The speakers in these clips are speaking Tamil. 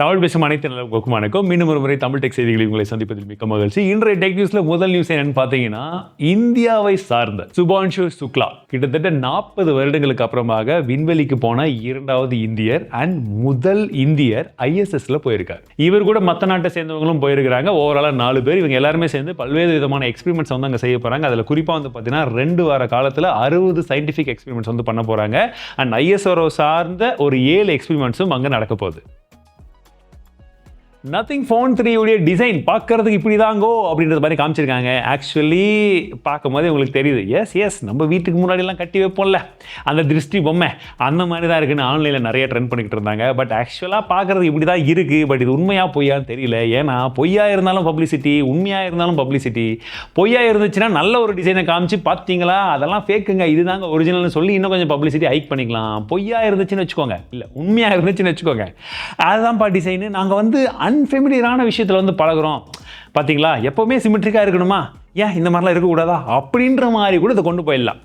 தமிழ் பேசும் அனைத்து நல்ல வணக்கம். மீண்டும் ஒரு முறை தமிழ் டெக் செய்திகளை உங்களை சந்திப்பதில் மிக்க மகிழ்ச்சி. இன்றைய டெக் நியூஸ்ல முதல் நியூஸ் என்னன்னு பார்த்தீங்கன்னா, இந்தியாவை சார்ந்த சுபான்ஷு சுக்லா கிட்டத்தட்ட 40 வருடங்களுக்கு அப்புறமாக விண்வெளிக்கு போன இரண்டாவது இந்தியர் அண்ட் முதல் இந்தியர் ISSல போயிருக்காரு. இவர் கூட மற்ற நாட்டை சேர்ந்தவங்களும் போயிருக்கிறாங்க. ஓவராலா 4 பேர். இவங்க எல்லாருமே சேர்ந்து பல்வேறு விதமான எக்ஸ்பெரிமெண்ட்ஸ் வந்து அங்கே செய்ய போறாங்க. அதில் குறிப்பாக வந்து பார்த்தீங்கன்னா 2 வார காலத்தில் 60 சயின்டிஃபிக் எக்ஸ்பெரிமெண்ட்ஸ் வந்து பண்ண போறாங்க. அண்ட் ISRO சார்ந்த ஒரு 7 எக்ஸ்பெரிமெண்ட்ஸும் அங்கே நடக்க போகுது. நத்திங் ஃபோன் 3 உடைய டிசைன் பார்க்கறதுக்கு இப்படி தாங்கோ அப்படின்றது மாதிரி காமிச்சிருக்காங்க. ஆக்சுவலி பார்க்கும்போது உங்களுக்கு தெரியுது, எஸ் நம்ம வீட்டுக்கு முன்னாடிலாம் கட்டி வைப்போம்ல அந்த திருஷ்டி பொம்மை, அந்த மாதிரி தான் இருக்குன்னு ஆன்லைனில் நிறைய ட்ரெண்ட் பண்ணிக்கிட்டு இருந்தாங்க. பட் ஆக்சுவலாக பார்க்குறதுக்கு இப்படி தான் இருக்குது. பட் இது உண்மையாக பொய்யான்னு தெரியல. ஏன்னா பொய்யா இருந்தாலும் பப்ளிசிட்டி, உண்மையாக இருந்தாலும் பப்ளிசிட்டி. பொய்யா இருந்துச்சுன்னா நல்ல ஒரு டிசைனை காமிச்சு பார்த்தீங்களா அதெல்லாம் ஃபேக்குங்க, இதுதாங்க ஒரிஜினல்னு சொல்லி இன்னும் கொஞ்சம் பப்ளிசிட்டி ஹைக் பண்ணிக்கலாம். பொய்யா இருந்துச்சுன்னு வச்சுக்கோங்க, இல்லை உண்மையாக இருந்துச்சுன்னு வச்சுக்கோங்க, அதுதான்ப்பா டிசைனு. நாங்கள் வந்து அன்ஃபெமிலியரான விஷயத்தில் வந்து பழகிறோம் பார்த்தீங்களா, எப்போவுமே சிமெட்ரிக்காக இருக்கணுமா, ஏன் இந்த மாதிரிலாம் இருக்கக்கூடாதா அப்படின்ற மாதிரி கூட இதை கொண்டு போயிடலாம்.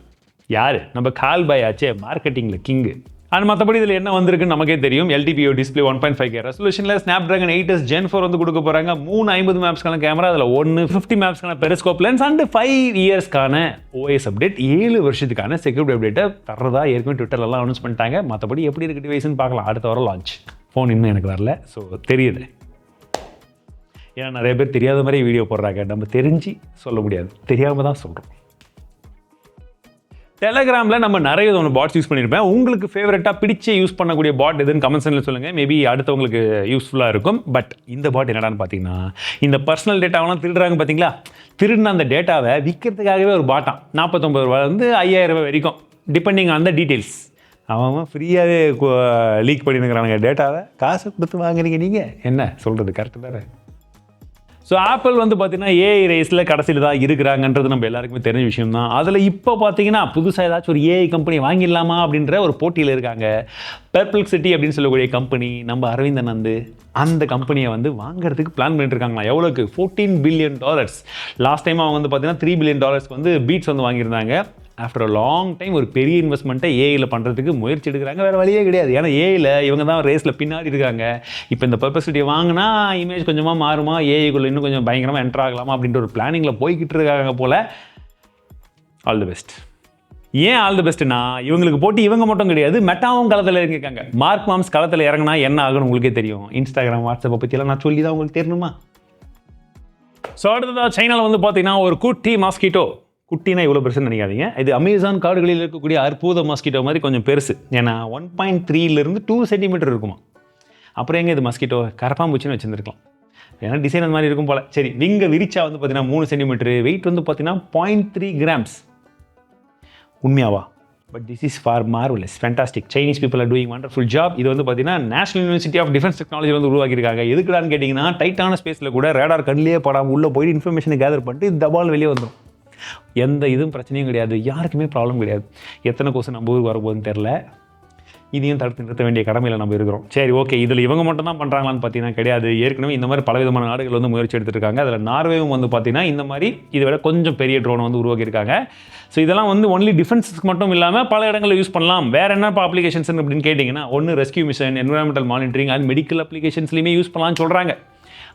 யார் நம்ம கால் பாய் ஆச்சே, மார்க்கெட்டிங்கில் கிங்கு. அண்ட் மற்றபடி இதில் என்ன வந்திருக்குன்னு நமக்கே தெரியும். LTPO display 1.5K ரெசல்யூஷனில் Snapdragon 8s Gen 4 வந்து கொடுக்க போகிறாங்க. 3 50 மேப்ஸ்க்கான கேமரா, அதில் 1 50 மேப்ஸ்க்கான பெரிஸ்கோப் லென்ஸ் அண்ட் 5 இயர்ஸ்க்கான OS அப்டேட், 7 வருஷத்துக்கான செக்யூரிட்டி அப்டேட்டை தர்றதா ஏற்கனவே ட்விட்டர்லாம் அனௌன்ஸ் பண்ணிட்டாங்க. மற்றபடி எப்படி இருக்குது டிவைஸ்ன்னு பார்க்கலாம். அடுத்த வாரம் லான்ச். ஃபோன் இன்னும் எனக்கு வரல, ஸோ தெரியுது. ஏன்னா நிறைய பேர் தெரியாத மாதிரி வீடியோ போடுறாங்க. நம்ம தெரிஞ்சு சொல்ல முடியாது, தெரியாமல் தான் சொல்கிறோம். டெலகிராமில் நம்ம நிறைய பாட்ஸ் யூஸ் பண்ணியிருப்பேன். உங்களுக்கு ஃபேவரட்டாக பிடிச்ச யூஸ் பண்ணக்கூடிய பாட் எதுன்னு கமெண்ட்ஸில் சொல்லுங்கள். மேபி அடுத்தவங்களுக்கு யூஸ்ஃபுல்லாக இருக்கும். பட் இந்த பாட் என்னடான்னு பார்த்தீங்கன்னா, இந்த பர்சனல் டேட்டாவெல்லாம் திருடுறாங்க பார்த்தீங்களா, திருடின அந்த டேட்டாவை விற்கிறதுக்காகவே ஒரு பாட்டான். 49 ரூபாயிலேருந்து 5000 ரூபாய் வரைக்கும் டிபெண்டிங் ஆன் த டீட்டெயில்ஸ். அவன் ஃப்ரீயாகவே லீக் பண்ணியிருக்கிறானுங்க டேட்டாவை. காசை கொடுத்து வாங்குறீங்க நீங்கள், என்ன சொல்கிறது, கரெக்டு தானே? ஸோ ஆப்பிள் வந்து பார்த்தீங்கன்னா AI ரேஸில் கடைசியில் தான் இருக்கிறாங்கன்றது நம்ம எல்லாருக்குமே தெரிஞ்ச விஷயம் தான். அதில் இப்போ பார்த்தீங்கன்னா புதுசாக ஏதாச்சும் ஒரு AI கம்பெனி வாங்கிடலாமா அப்படின்ற ஒரு போட்டியில் இருக்காங்க. Perplexity அப்படின்னு சொல்லக்கூடிய கம்பெனி, நம்ம அரவிந்தன் வந்து அந்த கம்பெனியை வந்து வாங்குறதுக்கு பிளான் பண்ணிட்டு இருக்காங்களா. எவ்வளோக்கு? $14 பில்லியன். லாஸ்ட் டைம் அவங்க வந்து பார்த்தீங்கன்னா $3 பில்லியன் வந்து பீட்ஸ் வந்து வாங்கியிருந்தாங்க. ஆஃப்டர் அ லாங் டைம் ஒரு பெரிய இன்வெஸ்ட்மெண்ட்டை ஏஐயில் பண்ணுறதுக்கு முயற்சி எடுக்கிறாங்க. வேறு வழியே கிடையாது. ஏன்னா ஏஐயில் இவங்க தான் ரேஸில் பின்னாடி இருக்காங்க. இப்போ இந்த Perplexity வாங்கினா இமேஜ் கொஞ்சமாக மாறுமா, ஏஐக்குள்ளே இன்னும் கொஞ்சம் பயங்கரமாக என்ட்ரு ஆகலாமா அப்படின்ற ஒரு பிளானிங்கில் போய்கிட்டு இருக்காங்க போல். All the best. ஏன் ஆல் தி பெஸ்ட்னா, இவங்களுக்கு போட்டு இவங்க மட்டும் கிடையாது, மெட்டாவும் களத்தில் இறங்கியிருக்காங்க. மார்க் மாம்ஸ் களத்தில் இறங்கினா என்ன ஆகுன்னு உங்களுக்கே தெரியும். இன்ஸ்டாகிராம், வாட்ஸ்அப்பை பற்றியெல்லாம் நான் சொல்லி தான் உங்களுக்கு தெரியணுமா? ஸோ அடுத்ததாக சைனாவில் வந்து பார்த்தீங்கன்னா ஒரு குட்டி மாஸ்கிட்டோ, குட்டினா இவ்வளோ பெருசுன்னு நினைக்காதீங்க, இது அமேசான் காடுகளில் இருக்கக்கூடிய அற்புத மாஸ்கிட்டோ மாதிரி கொஞ்சம் பெருசு. ஏன்னா 1.3 2 சென்டிமீட்டர் இருக்குமா. அப்புறம் எங்கே இது மஸ்கிட்டோ, கரப்பாம்பூச்சின்னு வச்சுருந்துருக்கலாம். ஏன்னா டிசைன் அந்த மாதிரி இருக்கும் போல். சரி, விங்க விரிச்சா வந்து பார்த்தீங்கன்னா 3 சென்டிமீட்டர், வெயிட் வந்து பார்த்தீங்கன்னா 0.3 கிராம்ஸ். உண்மையாவா? But this is far marvellous, fantastic. Chinese people are doing wonderful job. இது வந்து பார்த்தீங்கன்னா National University of Defence Technology வந்து உருவாக்கியிருக்காங்க. எதுக்குடான்னு கேட்டிங்கன்னா, டைட்டான ஸ்பேஸில் கூட ரேடார் கண்ணிலே படாமல் உள்ளே போயிட்டு இன்ஃபர்மேஷனை கேதர் பண்ணிட்டு தபால் வெளியே வந்துடும். எந்த இதுவும் பிரச்சனையும் கிடையாது, யாருக்குமே ப்ராப்ளம் கிடையாது. எத்தனை கொசு நம்ம ஊருக்கு வரப்போகுதுன்னு தெரில. இதையும் தடுத்து நிறுத்த வேண்டிய கடமையில் நம்ம இருக்கிறோம். சரி, ஓகே, இதில் இவங்க மட்டும் தான் பண்ணுறாங்களான்னு பார்த்தீங்கன்னா கிடையாது. ஏற்கனவே இந்த மாதிரி பலவிதமான நாடுகள் வந்து முயற்சி எடுத்துட்டு இருக்காங்க. அதில் நார்வேவும் வந்து பார்த்தீங்கன்னா இந்த மாதிரி இதை விட கொஞ்சம் பெரிய ட்ரோனை வந்து உருவாக்கியிருக்காங்க. ஸோ இதெல்லாம் வந்து ஒன்லி டிஃபென்ஸுக்கு மட்டும் இல்லாமல் பல இடங்களில் யூஸ் பண்ணலாம். வேறு என்ன இப்போ அப்ளிகேஷன்ஸ் அப்படின்னு கேட்டிங்கன்னா, ஒன்று rescue mission, environmental monitoring and medical அப்ளிகேஷன்ஸ்லையுமே யூஸ் பண்ணலாம்னு சொல்கிறாங்க.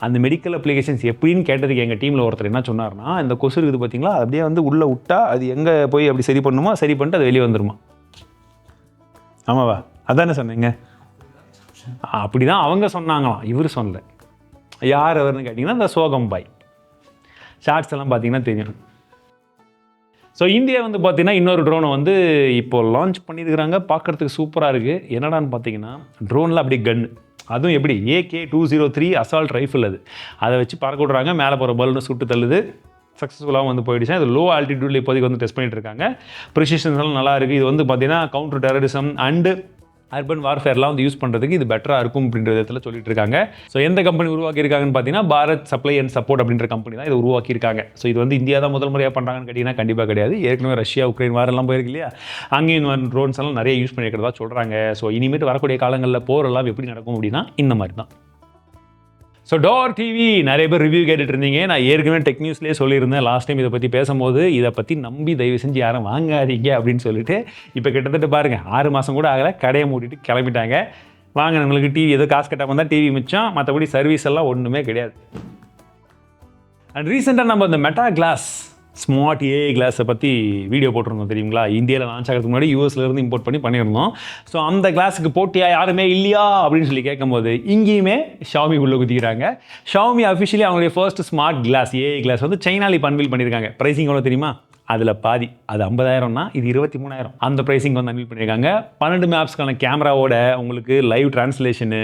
அந்த மெடிக்கல் அப்ளிகேஷன்ஸ் எப்படின்னு கேட்டதுக்கு எங்கள் டீமில் ஒருத்தர் என்ன சொன்னார்னா, இந்த கொசு இருக்குது பார்த்தீங்களா, அப்படியே வந்து உள்ளே விட்டா அது எங்கே போய் அப்படி சரி பண்ணுமா, சரி பண்ணிட்டு அது வெளியே வந்துடுமா. ஆமாவா? அதானே சொன்னீங்க? அப்படி தான் அவங்க சொன்னாங்களாம், இவர் சொல்லலை. யார் அவர்னு கேட்டிங்கன்னா இந்த சோகம் பாய். ஷார்ட்ஸ் எல்லாம் பார்த்தீங்கன்னா தெரியும். ஸோ இந்தியா வந்து பார்த்தீங்கன்னா இன்னொரு ட்ரோனை வந்து இப்போது லான்ச் பண்ணியிருக்கிறாங்க. பார்க்குறதுக்கு சூப்பராக இருக்குது. என்னடான்னு பார்த்தீங்கன்னா, ட்ரோனில் அப்படியே கன்று, அதுவும் எப்படி AK-203 அசால்ட் ரைஃபிள். அதை வச்சு பறக்க விட்றாங்க. மேலே போகிற பலூனை சுட்டு தள்ளுது. சக்ஸஸ்ஃபுல்லாக வந்து போயிடுச்சு. அது லோ ஆல்டிடியூடில் இப்போதைக்கு வந்து டெஸ்ட் பண்ணிட்டு இருக்காங்க. ப்ரிசிஷன்ஸ் எல்லாம் நல்லா இருக்குது. இது வந்து பார்த்தீங்கன்னா கவுண்டர் டெரரிசம் அண்டு அர்பன் வார்ஃபேர்லாம் வந்து யூஸ் பண்ணுறதுக்கு இது பெட்டராக இருக்கும் அப்படின்ற விதத்தில் சொல்லிட்டு இருக்காங்க. ஸோ எந்த கம்பெனி உருவாக்கியிருக்காங்கன்னு பார்த்தீங்கன்னா, பாரத் சப்ளை அண்ட் சப்போர்ட் அப்படின்ற கம்பெனி தான் இதை உருவாக்கியிருக்காங்க. ஸோ இது வந்து இந்தியா தான் முதல் முறையாக பண்ணுறாங்கன்னு கேட்டிங்கன்னா கண்டிப்பாக கிடையாது. ஏற்கனவே ரஷ்யா, உக்ரைன் வாரெல்லாம் போயிருக்கு இல்லையா, அங்கேயும் ட்ரோன்ஸ் எல்லாம் நிறைய யூஸ் பண்ணிக்கிறதா சொல்கிறாங்க. ஸோ இனிமேட்டு வரக்கூடிய காலங்களில் போரெல்லாம் எப்படி நடக்கும் அப்படின்னா இந்த மாதிரி தான். ஸோ DOR TV நிறைய பேர் ரிவ்யூ கேட்டுட்டு இருந்தீங்க. நான் ஏற்கனவே டெக் நியூஸ்லேயே சொல்லியிருந்தேன் லாஸ்ட் டைம் இதை பற்றி பேசும்போது, இதை பற்றி நம்பி தயவு செஞ்சு யாரும் வாங்காதீங்க அப்படின்னு சொல்லிட்டு இப்போ கிட்டத்தட்ட பாருங்கள் 6 மாதம் கூட ஆகலை, கடையை மூடிட்டு கிளம்பிட்டாங்க. வாங்கினவங்களுக்கு டிவி ஏதோ காசு கட்டாமல் வந்தால் டிவி மிச்சம், மற்றபடி சர்வீஸ் எல்லாம் ஒன்றுமே கிடையாது. அண்ட் ரீசெண்டாக நம்ம இந்த மெட்டா கிளாஸ் ஸ்மார்ட் ஏஐ கிளாஸை பற்றி வீடியோ போட்டிருந்தோம் தெரியுங்களா? இந்தியாவில் லான்ச் ஆகிறதுக்கு முன்னாடி யூஎஸ்லேருந்து இம்போர்ட் பண்ணியிருந்தோம். ஸோ அந்த கிளாஸுக்கு போட்டியாக யாருமே இல்லையா அப்படின்னு சொல்லி கேட்கும்போது இங்கேயுமே ஷாமி உள்ள குதிக்கிறாங்க. ஷாமி அஃபிஷியலி அவங்களுடைய first smart glass AI glass வந்து சைனாலி அன்வீல் பண்ணியிருக்காங்க. ப்ரைஸிங் எவ்வளோ தெரியுமா? அதில் பாதி, அது 50,000னா இது 23,000. அந்த ப்ரைஸிங் வந்து அன்வீல் பண்ணியிருக்காங்க. 12 மேப்ஸ்க்கான கேமராவோட உங்களுக்கு live translation,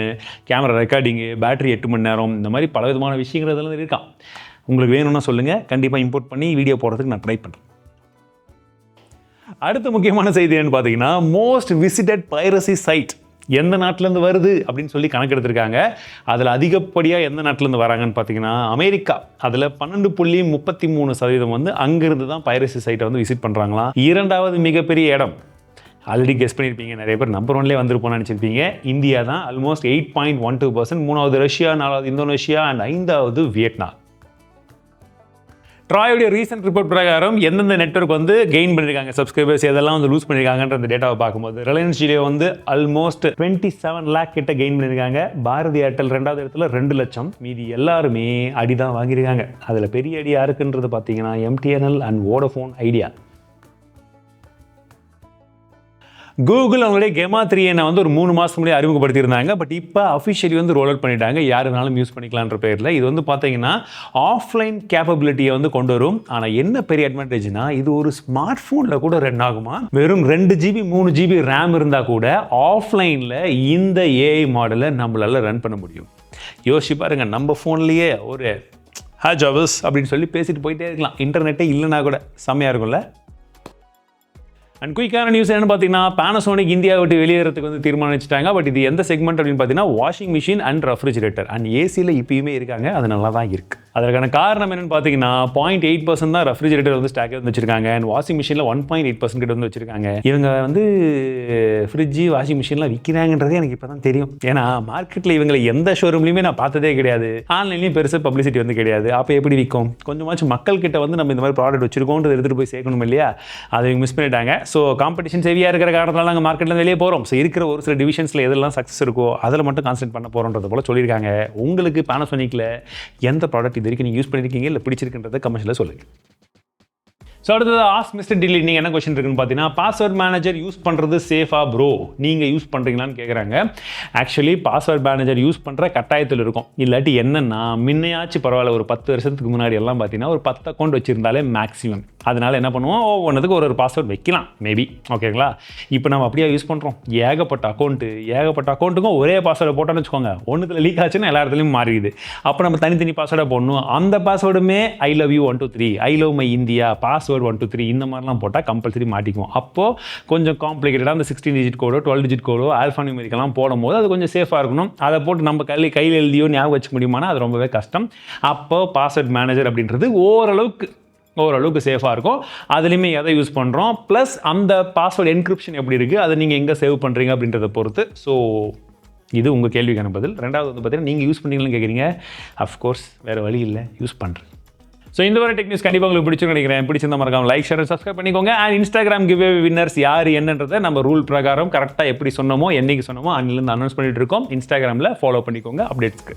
camera recording, battery 8 மணி நேரம், இந்த மாதிரி பல விதமான விஷயங்கள் இதெல்லாம் இருக்கான். உங்களுக்கு வேணும்னா சொல்லுங்கள், கண்டிப்பாக இம்போர்ட் பண்ணி வீடியோ போடுறதுக்கு நான் ட்ரை பண்ணுறேன். அடுத்த முக்கியமான செய்தி என்னன்னு பார்த்தீங்கன்னா, மோஸ்ட் விசிட்டட் பைரசி சைட் எந்த நாட்டிலேருந்து வருது அப்படின்னு சொல்லி கணக்கெடுத்திருக்காங்க. அதில் அதிகப்படியாக எந்த நாட்டிலேருந்து வராங்கன்னு பார்த்தீங்கன்னா அமெரிக்கா. அதில் 12.33% வந்து அங்கிருந்து தான் பைரசி சைட்டை வந்து விசிட் பண்ணுறாங்களாம். இரண்டாவது மிகப்பெரிய இடம் ஆல்ரெடி கெஸ் பண்ணியிருப்பீங்க, நிறைய பேர் நம்பர் 1லேயே வந்திருப்போம்னு நினச்சிருப்பீங்க, இந்தியா தான். ஆல்மோஸ்ட் 8.12%. 3வது ரஷ்யா, 4வது இந்தோனேஷியா அண்ட் 5வது வியட்நாம். ட்ராயோடைய ரீசெண்ட் ரிப்போர்ட் பிரகாரம் எந்தெந்த நெட்வொர்க் வந்து கெயின் பண்ணியிருக்காங்க, சப்ஸ்கிரைபர்ஸ் எதெல்லாம் வந்து லூஸ் பண்ணியிருக்காங்கன்ற அந்த டேட்டாவை பார்க்கும்போது ரிலையன்ஸ் ஜியோ வந்து ஆல்மோஸ்ட் 27 லேக் கிட்ட கெயின் பண்ணியிருக்காங்க. பாரதி ஏர்டெல் 2வது இடத்துல 2 லட்சம். மீதி எல்லாருமே அடி தான் வாங்கியிருக்காங்க. அதில் பெரிய அடி யாருக்குன்றது பார்த்தீங்கன்னா MTNL and Vodafone idea. Google அவங்களுடைய Gemma 3 வந்து ஒரு 3 மாதம் முன்னாடி அறிமுகப்படுத்தியிருந்தாங்க. பட் இப்போ அஃபிஷியலி வந்து ரோல் அவுட் பண்ணிட்டாங்க. யார் வேணாலும் யூஸ் பண்ணிக்கலான்ற பேரில். இது வந்து பார்த்தீங்கன்னா ஆஃப்லைன் கேப்பபிலிட்டியை வந்து கொண்டு வரும். ஆனால் என்ன பெரிய அட்வான்டேஜ்னா, இது ஒரு ஸ்மார்ட் ஃபோனில் கூட ரன் ஆகுமா? வெறும் 2 GB 3 GB ரேம் இருந்தால் கூட ஆஃப்லைனில் இந்த ஏஐ மாடலை நம்மளால ரன் பண்ண முடியும். யோசிச்சு பாருங்க, நம்ம ஃபோன்லேயே ஒரு ஜாவஸ் அப்படின்னு சொல்லி பேசிட்டு போயிட்டே இருக்கலாம். இன்டர்நெட்டே இல்லைனா கூட செம்மையாக இருக்கும்ல. அண்ட் குயிக்கான நியூஸ் என்னன்னு பார்த்தீங்கன்னா, Panasonic இந்தியா விட்டு வெளியேறதுக்கு வந்து தீர்மானிச்சிட்டாங்க. பட் இது எந்த செக்மெண்ட் அப்படின்னு பார்த்தீங்கன்னா washing machine and refrigerator and ஏசியில் இப்பயுமே இருக்காங்க. அது நல்லா தான் இருக்குது. அதற்கான காரணம் என்னென்னு பார்த்தீங்கன்னா 0.8% தான் ரெஃப்ரிஜிரேட்டர் வந்து ஸ்டாக்கே வந்து வச்சிருக்காங்க. அண்ட் வாஷிங் மிஷினில் 1.8% கிட்ட வந்து வச்சிருக்காங்க. இவங்க வந்து ஃப்ரிட்ஜு வாஷிங் மிஷின்லாம் விற்கிறாங்கன்றதே எனக்கு இப்போ தான் தெரியும். ஏன்னா மார்க்கெட்டில் இவங்களை எந்த ஷோரூம்லையுமே நான் பார்த்ததே கிடையாது. ஆன்லைன்லையும் பெருசாக பப்ளிசிட்டி வந்து கிடையாது. அப்போ எப்படி விற்கும்? கொஞ்சமாச்சும் மக்கள் கிட்ட வந்து நம்ம இந்த மாதிரி ப்ராடக்ட் வச்சிருக்கோன்றது எடுத்துகிட்டு போய் சேர்க்கணும் இல்லையா? அதை இவங்க மிஸ் பண்ணிட்டாங்க. ஸோ காம்படிஷன் ஹெவியாக இருக்கிற காரணத்தால் நாங்கள் மார்க்கெட்டில் வெளியே போகிறோம். ஸோ இருக்கிற ஒரு சில டிவிஷன்ஸில் எதெல்லாம் சக்ஸஸ் இருக்கோ அதில் மட்டும் கான்சன்ட்ரேட் பண்ண போகிறோன்றது போல சொல்லியிருக்காங்க. உங்களுக்கு Panasonicல எந்த ப்ராடக்ட் இது வரைக்கும் நீங்கள் யூஸ் பண்ணியிருக்கீங்க இல்லை பிடிச்சிருக்குன்றதை கமெண்ட்ஸில் சொல்லுங்கள். ஸோ அடுத்தது AskMrTT நீங்கள் என்ன கொஸ்டின் இருக்குன்னு பார்த்தீங்கன்னா, பாஸ்வேர்ட் மேனேஜர் யூஸ் பண்ணுறது சேஃபா ப்ரோ, நீங்கள் யூஸ் பண்ணுறீங்களான்னு கேட்குறாங்க. ஆக்சுவலி பாஸ்வேர்ட் மேனேஜர் யூஸ் பண்ணுற கட்டாயத்தில் இருக்கும். இல்லாட்டி என்னென்னா, முன்னையாச்சும் பரவாயில்ல, ஒரு 10 வருஷத்துக்கு முன்னாடி எல்லாம் பார்த்தீங்கன்னா ஒரு 10 அக்கௌண்ட் வச்சுருந்தாலே மேக்ஸிமம். அதனால் என்ன பண்ணுவோம், ஒவ்வொன்றுக்கு ஒரு பாஸ்வேர்ட் வைக்கலாம் மேபி. ஓகேங்களா? இப்போ நம்ம அப்படியே யூஸ் பண்ணுறோம். ஏகப்பட்ட அக்கௌண்ட்டுக்கும் ஒரே பாஸ்வேர்டை போட்டோன்னு வச்சுக்கோங்க, ஒன்றுத்தில் லீக் ஆச்சுன்னா எல்லா இடத்துலையும் மாறிடுது. அப்போ நம்ம தனித்தனி பாஸ்வேர்டை போடணும். அந்த பாஸ்வேர்டுமே I love you 123, I love my India, password 123 இந்த மாதிரிலாம் போட்டால் கம்பல்சரி மாட்டிக்குவோம். அப்போது கொஞ்சம் காம்ப்ளிகேட்டடாக அந்த 16 டிஜிட் கோடோ 12 டிஜிட் கோடோ ஆல்ஃபா நியூமெரிக்கெல்லாம் போடும்போது அது கொஞ்சம் சேஃபாக இருக்கணும். அதை போட்டு நம்ம கையில் எழுதியோ ஞாபகம் வச்சுக்க முடியுமானா அது ரொம்பவே கஷ்டம். அப்போ பாஸ்வேர்ட் மேனேஜர் அப்படின்றது ஓரளவுக்கு சேஃபாக இருக்கும். அதுலேயுமே எதை யூஸ் பண்ணுறோம், ப்ளஸ் அந்த பாஸ்வேர்டு என்கிரிப்ஷன் எப்படி இருக்குது, அதை நீங்கள் எங்கே சேவ் பண்ணுறீங்க அப்படின்றத பொறுத்து. ஸோ இது உங்கள் கேள்விக்கான பதில். ரெண்டாவது வந்து பார்த்தீங்கன்னா, நீங்கள் யூஸ் பண்ணீங்கன்னு கேட்குறீங்க. அஃப்கோர்ஸ் வேறு வழி இல்லை, யூஸ் பண்ணுறேன். ஸோ இந்த மாதிரி டெக்னிக்ஸ் கண்டிப்பாக உங்களுக்கு பிடிச்சுன்னு நினைக்கிறேன். பிடிச்சிருந்தா மறக்காம லைக், ஷேர், சப்ஸ்கிரைப் பண்ணிக்கோங்க. அண்ட் இன்ஸ்டாகிராம் கிவ்வே வின்னர்ஸ் யார் என்னன்றதை நம்ம ரூல் பிரகாரம் கரெக்டாக எப்படி சொன்னோமோ, என்னைக்கு சொன்னோமோ அன்னிலேருந்து அனௌன்ஸ் பண்ணிட்டு இருக்கோம். இன்ஸ்டாகிராமில் ஃபாலோ பண்ணிக்கோங்க அப்டேட்ஸ்க்கு.